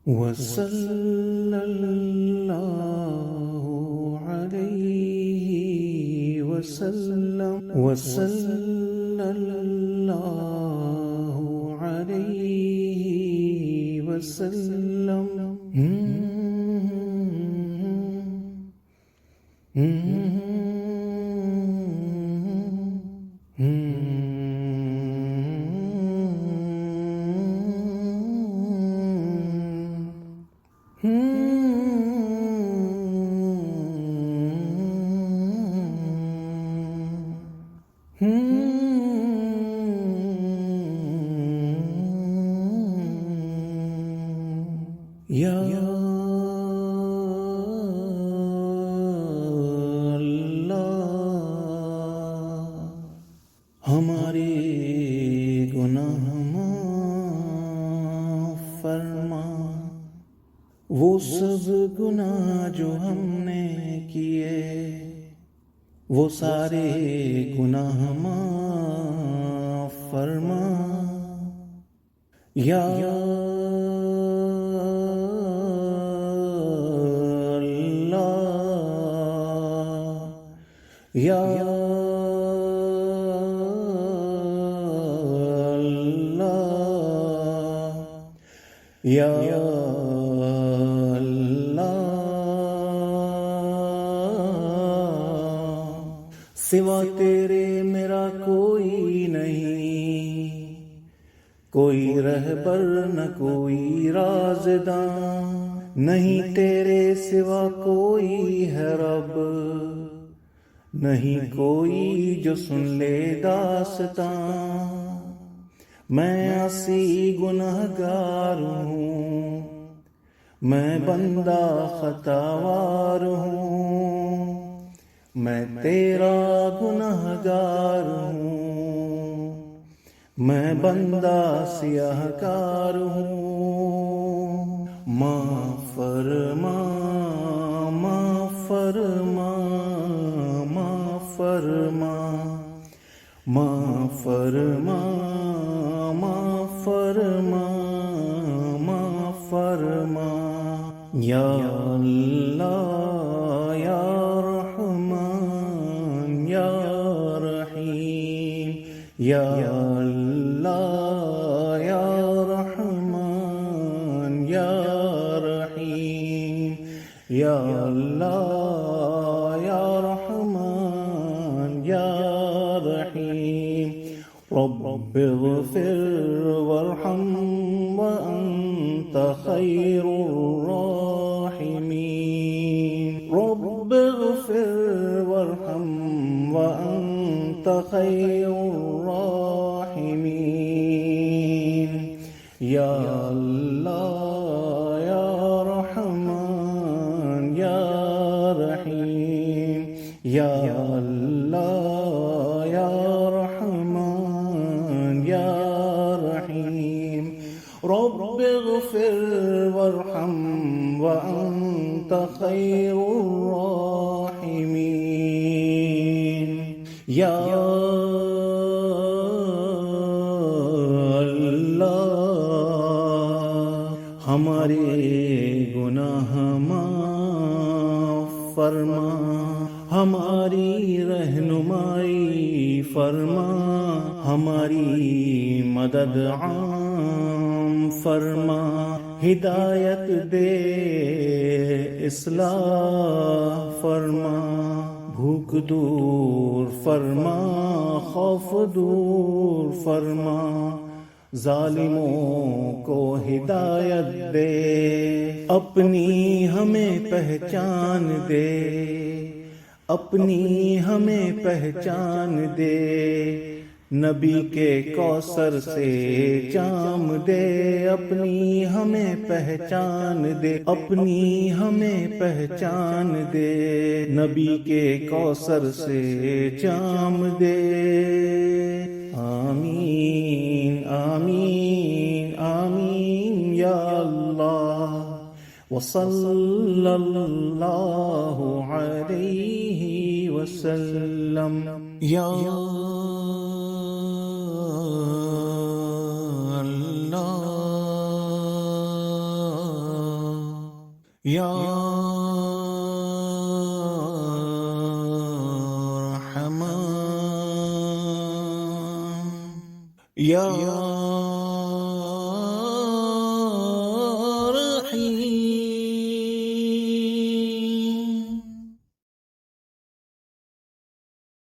وصلى الله عليه وسلم وصلى الله عليه وسلم یا ہمارے گناہ معاف فرما، وہ سب گناہ جو ہم نے کیے وہ سارے گناہ معاف فرما، یا اللہ، یا یا اللہ، سوا تیرے میرا کوئی نہیں، کوئی رہبر نہ کوئی رازداں، نہیں تیرے سوا کوئی ہے رب، نہیں کوئی جو سن لے داستاں، میں عاصی گنہگار ہوں، میں بندہ خطاوار ہوں، میں تیرا گنہگار ہوں، میں بندہ سیاہ کار ہوں، معاف فرما معاف فرما معاف فرما معاف فرما معاف فرما معاف فرما، یا اللہ یا رحمان یا رحیم، یا اللہ یا رحمان یا رحیم، یا اللہ یا رحمان یا رحیم، رب اغفر وارحم وانت خیر الراحمین، رب اغفر وارحم وانت خیر الراحمین، یا اللہ یا رحمان یا رحیم، یا اللہ یا رحمان یا رحیم، رب اغفر وارحم وانت خیر الراحمین، یا اللہ ہمارے گناہ معاف فرما، ہماری رہنمائی فرما، ہماری مدد عام فرما، ہدایت دے اصلاح فرما، بھوک دور فرما خوف دور فرما، ظالموں کو ہدایت دے، اپنی ہمیں پہچان دے، اپنی ہمیں پہچان دے، نبی کے کوثر سے جام دے، اپنی ہمیں پہچان دے، اپنی ہمیں پہچان دے، نبی کے کوثر سے جام دے، آمین آمین آمین یا اللہ، وصلی اللہ علیہ وسلم، یا اللہ یا رحمان، یا